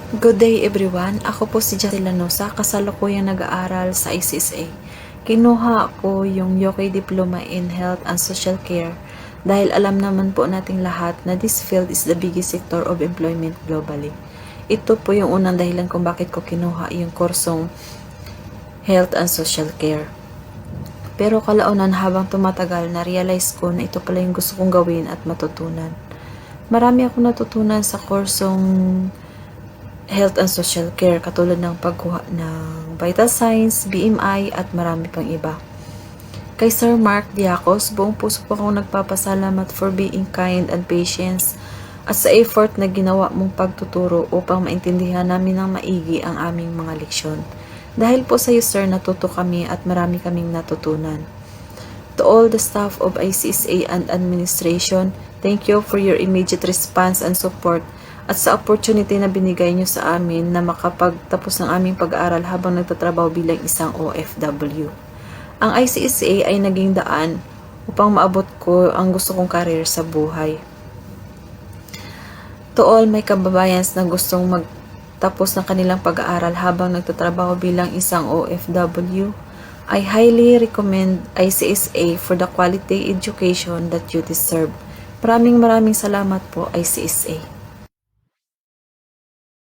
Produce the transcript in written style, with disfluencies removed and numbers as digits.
Good day everyone, ako po si Jackie Lanosa, kasalukuyang nag-aaral sa ICSA. Kinuha ko yung UK Diploma in Health and Social Care dahil alam naman po nating lahat na this field is the biggest sector of employment globally. Ito po yung unang dahilan kung bakit ko kinuha yung kursong Health and Social Care. Pero kalaunan habang tumatagal, na-realize ko na ito pala yung gusto kong gawin at matutunan. Marami akong natutunan sa kursong Health and Social Care, katulad ng pagkuha ng vital signs, BMI at marami pang iba. Kay Sir Mark Diacos, buong puso po akong nagpapasalamat for being kind and patience at sa effort na ginawa mong pagtuturo upang maintindihan namin ng maigi ang aming mga leksyon. Dahil po sa iyo, Sir, natuto kami at marami kaming natutunan. To all the staff of ICSA and administration, thank you for your immediate response and support at sa opportunity na binigay nyo sa amin na makapagtapos ng aming pag-aaral habang nagtatrabaho bilang isang OFW. Ang ICSA ay naging daan upang maabot ko ang gusto kong career sa buhay. To all my kababayans na gustong magtapos ng kanilang pag-aaral habang nagtatrabaho bilang isang OFW, I highly recommend ICSA for the quality education that you deserve. Maraming salamat po, ICSA.